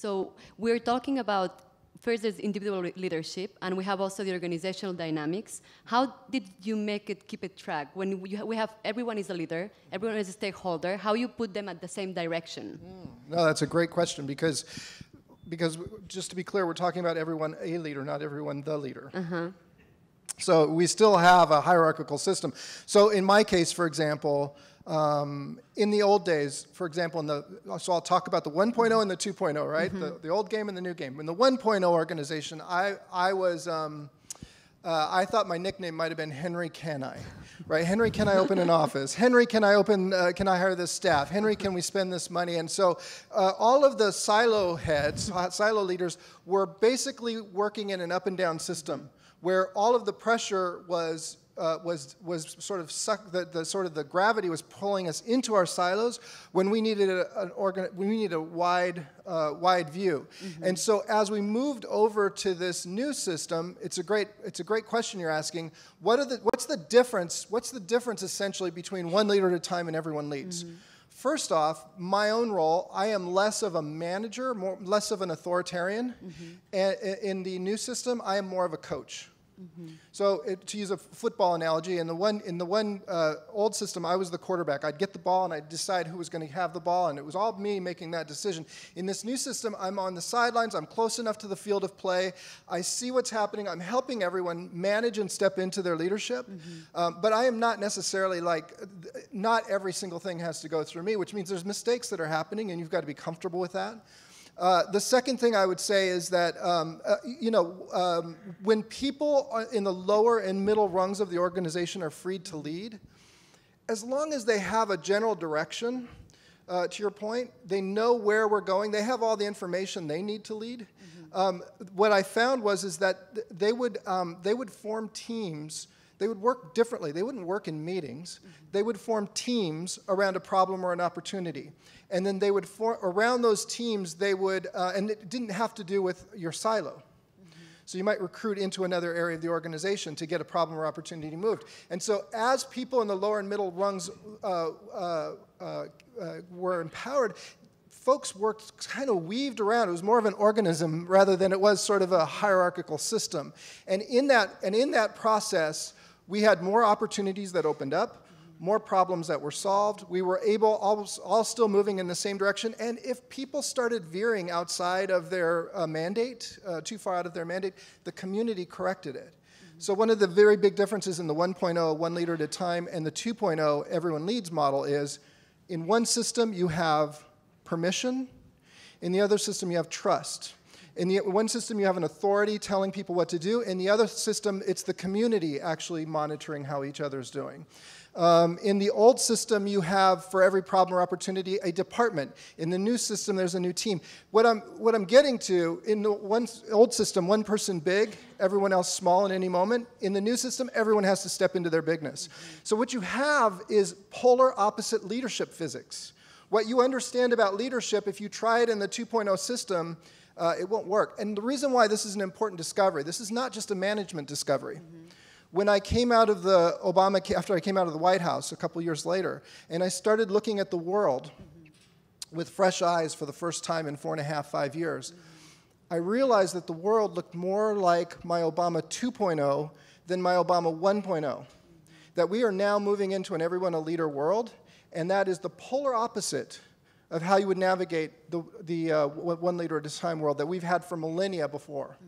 So we're talking about, first there's individual leadership, and we have also the organizational dynamics. How did you keep it track? When we have, everyone is a leader, everyone is a stakeholder, how you put them at the same direction? No, that's a great question, because just to be clear, we're talking about everyone a leader, not everyone the leader. So we still have a hierarchical system. So in my case, for example, in the old days, for example, so I'll talk about the 1.0 and the 2.0, right? The old game and the new game. In the 1.0 organization, I thought my nickname might have been Henry Can I, right? Henry, can I open an office? Henry, can I hire this staff? Henry, can we spend this money? And so all of the silo heads, silo leaders, were basically working in an up and down system, where all of the pressure was sort of the gravity was pulling us into our silos when we needed a wide view. And so as we moved over to this new system, it's a great question you're asking. What's the difference? What's the difference essentially between one leader at a time and everyone leads? First off, my own role, I am less of a manager, less of an authoritarian. And in the new system, I am more of a coach. So to use a football analogy, in the one old system, I was the quarterback. I'd get the ball and I'd decide who was going to have the ball, and it was all me making that decision. In this new system, I'm on the sidelines. I'm close enough to the field of play. I see what's happening. I'm helping everyone manage and step into their leadership. But I am not necessarily not every single thing has to go through me, which means there's mistakes that are happening, and you've got to be comfortable with that. The second thing I would say is that, when people in the lower and middle rungs of the organization are freed to lead, as long as they have a general direction, to your point, they know where we're going, they have all the information they need to lead. What I found is that they would form teams. They would work differently. They wouldn't work in meetings. They would form teams around a problem or an opportunity. And then they would around those teams, they would, and it didn't have to do with your silo. So you might recruit into another area of the organization to get a problem or opportunity moved. And so as people in the lower and middle rungs were empowered, folks worked kind of weaved around. It was more of an organism rather than it was sort of a hierarchical system. And in that process, we had more opportunities that opened up, more problems that were solved. We were able, all still moving in the same direction. And if people started veering outside of their mandate, too far out of their mandate, the community corrected it. So one of the very big differences in the 1.0, one leader at a time, and the 2.0, everyone leads model is, in one system you have permission, in the other system you have trust. In the one system, you have an authority telling people what to do. In the other system, it's the community actually monitoring how each other's doing. In the old system, you have, for every problem or opportunity, a department. In the new system, there's a new team. What I'm getting to, in the old system, one person big, everyone else small in any moment. In the new system, everyone has to step into their bigness. So what you have is polar opposite leadership physics. What you understand about leadership, if you try it in the 2.0 system, it won't work. And the reason why this is an important discovery, this is not just a management discovery. When I came out of after I came out of the White House a couple years later, and I started looking at the world with fresh eyes for the first time in 4.5, 5 years, I realized that the world looked more like my Obama 2.0 than my Obama 1.0. That we are now moving into an everyone a leader world, and that is the polar opposite of how you would navigate the one leader at a time world that we've had for millennia before.